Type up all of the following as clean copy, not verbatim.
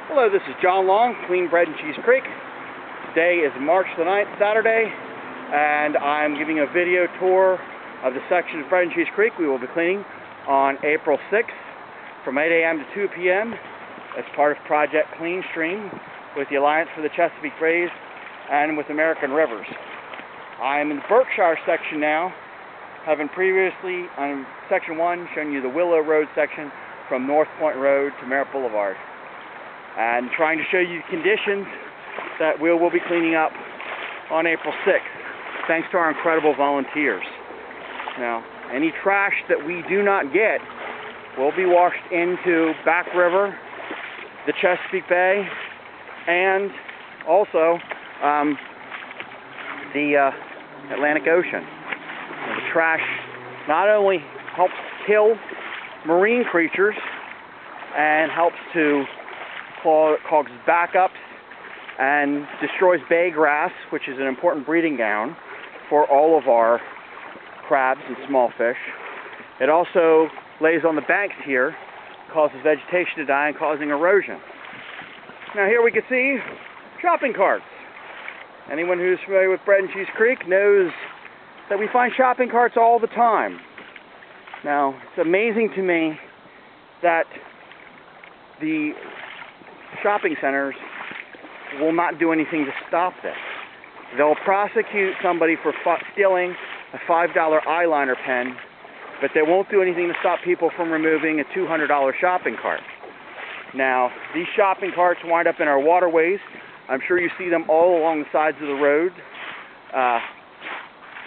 Hello, this is John Long, Clean Bread and Cheese Creek. Today is March the 9th, Saturday, and I'm giving a video tour of the section of Bread and Cheese Creek we will be cleaning on April 6th from 8 a.m. to 2 p.m. as part of Project Clean Stream with the Alliance for the Chesapeake Bays and with American Rivers. I am in the Berkshire section now, having previously on section 1 shown you the Willow Road section from North Point Road to Merritt Boulevard, and trying to show you conditions that we will be cleaning up on April 6th, thanks to our incredible volunteers. Now, any trash that we do not get will be washed into Back River, the Chesapeake Bay, and also the Atlantic Ocean. And the trash not only helps kill marine creatures and helps to causes backups and destroys bay grass, which is an important breeding ground for all of our crabs and small fish. It also lays on the banks here, causes vegetation to die and causing erosion. Now here we can see shopping carts. Anyone who's familiar with Bread and Cheese Creek knows that we find shopping carts all the time. Now, it's amazing to me that the shopping centers will not do anything to stop this. They'll prosecute somebody for stealing a $5 eyeliner pen, but they won't do anything to stop people from removing a $200 shopping cart. Now, these shopping carts wind up in our waterways. I'm sure you see them all along the sides of the road.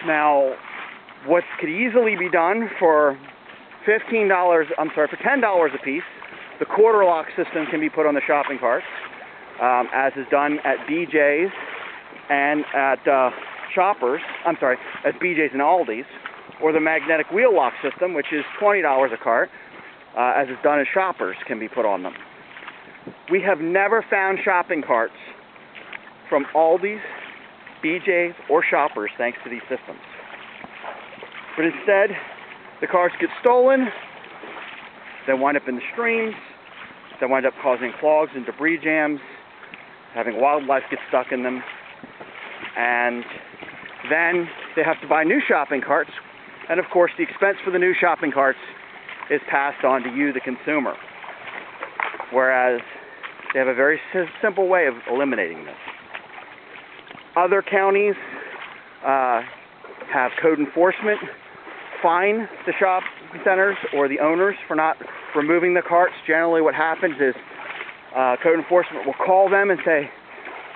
Now, what could easily be done for $10 a piece, the quarter lock system can be put on the shopping carts, as is done at BJ's and at at BJ's and Aldi's, or the magnetic wheel lock system, which is $20 a cart, as is done at Shoppers, can be put on them. We have never found shopping carts from Aldi's, BJ's, or Shoppers thanks to these systems. But instead, the carts get stolen, they wind up in the streams, they wind up causing clogs and debris jams, having wildlife get stuck in them, and then they have to buy new shopping carts, and of course the expense for the new shopping carts is passed on to you, the consumer, whereas they have a very simple way of eliminating this. Other counties have code enforcement fine the shopping centers or the owners for not removing the carts. Generally what happens is code enforcement will call them and say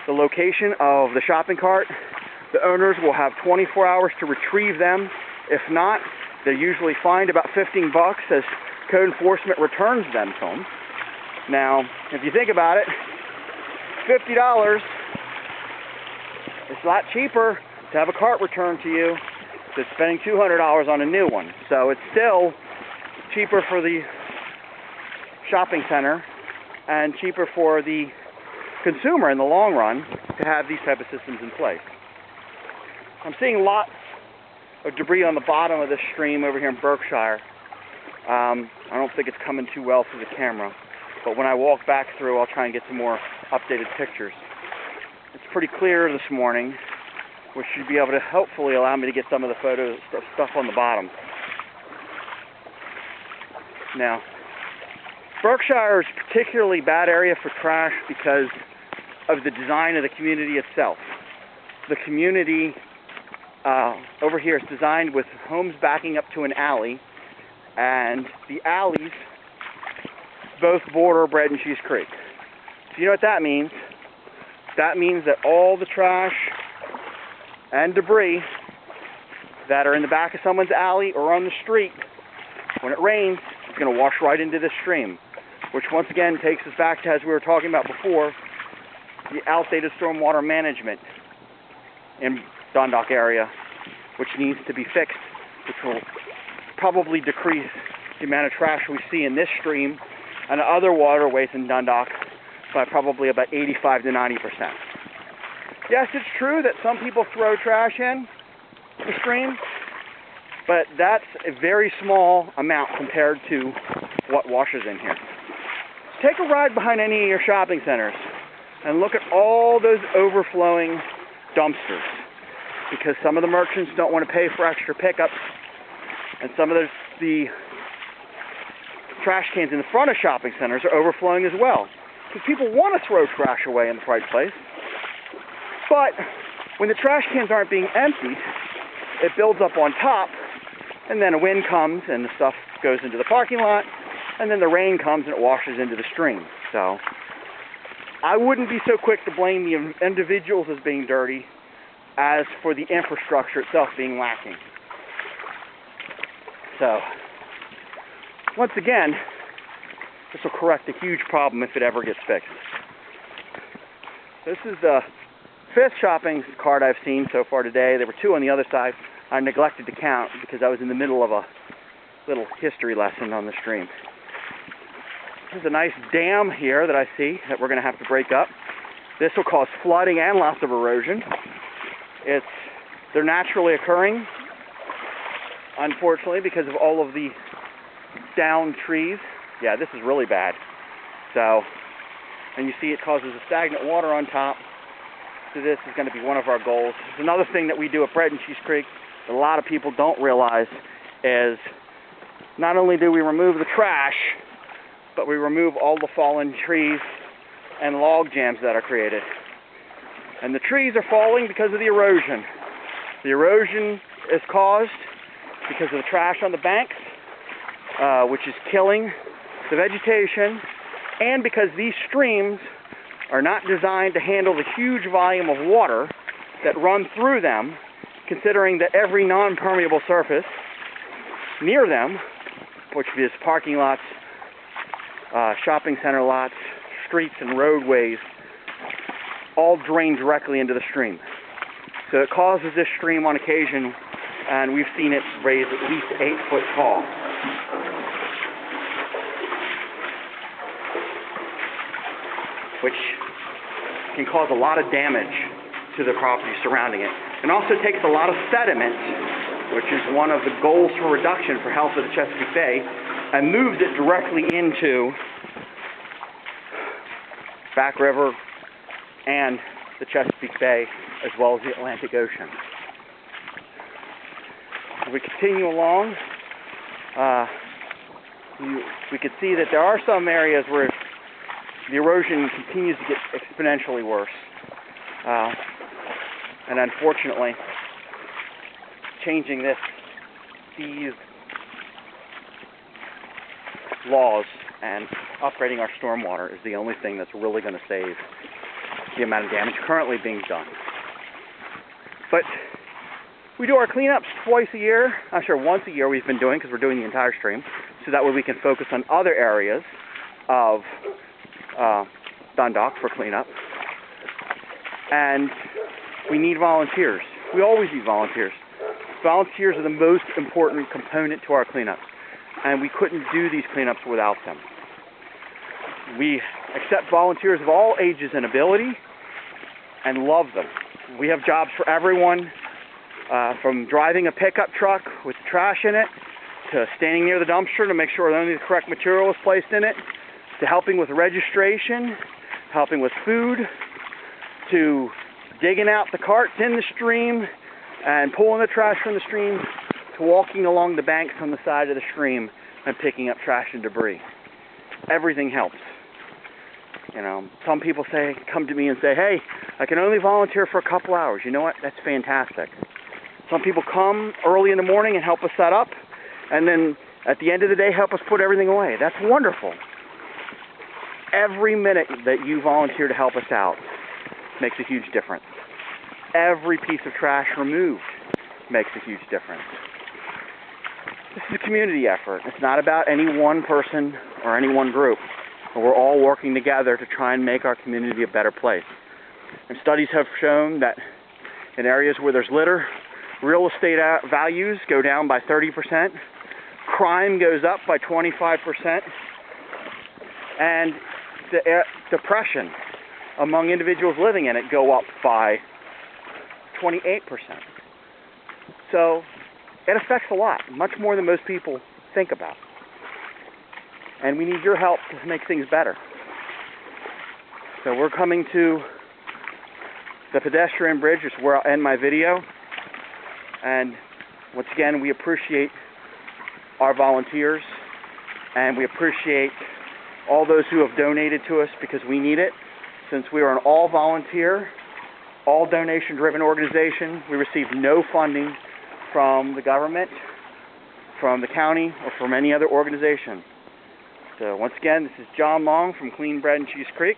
the location of the shopping cart. The owners will have 24 hours to retrieve them. If not, they're usually fined about $15 as code enforcement returns them to them. Now, if you think about it, $50 is a lot cheaper to have a cart returned to you than spending $200 on a new one. So it's still cheaper for the shopping center and cheaper for the consumer in the long run to have these type of systems in place. I'm seeing lots of debris on the bottom of this stream over here in Berkshire. I don't think it's coming too well through the camera, but when I walk back through, I'll try and get some more updated pictures. It's pretty clear this morning, which should be able to hopefully allow me to get some of the photos of stuff on the bottom. Now, Berkshire is a particularly bad area for trash because of the design of the community itself. The community over here is designed with homes backing up to an alley, and the alleys both border Bread and Cheese Creek. So you know what that means? That means that all the trash and debris that are in the back of someone's alley or on the street, when it rains, it's going to wash right into this stream, which once again takes us back to, as we were talking about before, the outdated stormwater management in Dundalk area, which needs to be fixed, which will probably decrease the amount of trash we see in this stream and other waterways in Dundalk by probably about 85 to 90%. Yes, it's true that some people throw trash in the stream, but that's a very small amount compared to what washes in here. take a ride behind any of your shopping centers and look at all those overflowing dumpsters, because some of the merchants don't want to pay for extra pickups, and some of the trash cans in the front of shopping centers are overflowing as well, because people want to throw trash away in the right place. But when the trash cans aren't being emptied, it builds up on top, and then a wind comes and the stuff goes into the parking lot, and then the rain comes and it washes into the stream. So I wouldn't be so quick to blame the individuals as being dirty as for the infrastructure itself being lacking. So once again, this will correct a huge problem if it ever gets fixed. This is the 5th shopping cart I've seen so far today. There were 2 on the other side. I neglected to count because I was in the middle of a little history lesson on the stream. There's a nice dam here that I see that we're going to have to break up. This will cause flooding and lots of erosion. They're naturally occurring, unfortunately, because of all of the downed trees. Yeah, this is really bad. So, and you see it causes a stagnant water on top. So this is going to be one of our goals. There's another thing that we do at Bread and Cheese Creek that a lot of people don't realize is not only do we remove the trash, but we remove all the fallen trees and log jams that are created. And the trees are falling because of the erosion. The erosion is caused because of the trash on the banks, which is killing the vegetation, and because these streams are not designed to handle the huge volume of water that run through them, considering that every non-permeable surface near them, which is parking lots, shopping center lots, streets and roadways, all drain directly into the stream. So it causes this stream on occasion, and we've seen it raise at least 8 foot tall. Which can cause a lot of damage to the property surrounding it. And also takes a lot of sediment, which is one of the goals for reduction for health of the Chesapeake Bay, and moves it directly into Back River and the Chesapeake Bay, as well as the Atlantic Ocean. As we continue along, we can see that there are some areas where the erosion continues to get exponentially worse. And unfortunately, changing these laws and upgrading our stormwater is the only thing that's really going to save the amount of damage currently being done. But we do our cleanups twice a year. I'm sure once a year we've been doing, because we're doing the entire stream, so that way we can focus on other areas of Dundalk for cleanup. And we need volunteers. We always need volunteers. Volunteers are the most important component to our cleanups, and we couldn't do these cleanups without them. We accept volunteers of all ages and ability and love them. We have jobs for everyone, from driving a pickup truck with trash in it, to standing near the dumpster to make sure only the correct material is placed in it, to helping with registration, helping with food, to digging out the carts in the stream and pulling the trash from the stream, to walking along the banks on the side of the stream and picking up trash and debris. Everything helps. You know, some people come to me and say, hey, I can only volunteer for a couple hours. You know what? That's fantastic. Some people come early in the morning and help us set up, and then at the end of the day help us put everything away. That's wonderful. Every minute that you volunteer to help us out makes a huge difference. Every piece of trash removed makes a huge difference. This is a community effort. It's not about any one person or any one group. We're all working together to try and make our community a better place. And studies have shown that in areas where there's litter, real estate values go down by 30%, crime goes up by 25%, and the depression among individuals living in it go up by 28%. So it affects a lot, much more than most people think about. And we need your help to make things better. So we're coming to the pedestrian bridge, which is where I'll end my video. And once again, we appreciate our volunteers, and we appreciate all those who have donated to us, because we need it. Since we are an all-volunteer, all donation-driven organization, we receive no funding from the government, from the county, or from any other organization. So once again, this is John Long from Clean Bread and Cheese Creek.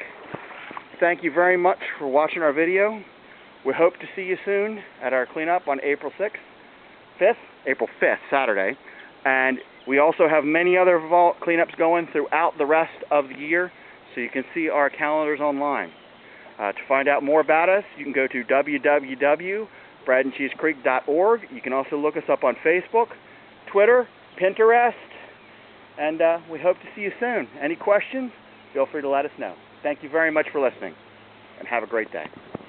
Thank you very much for watching our video. We hope to see you soon at our cleanup on April 5th, Saturday. And we also have many other cleanups going throughout the rest of the year, so you can see our calendars online. To find out more about us, you can go to www.breadandcheesecreek.org. You can also look us up on Facebook, Twitter, Pinterest, and we hope to see you soon. Any questions, feel free to let us know. Thank you very much for listening, and have a great day.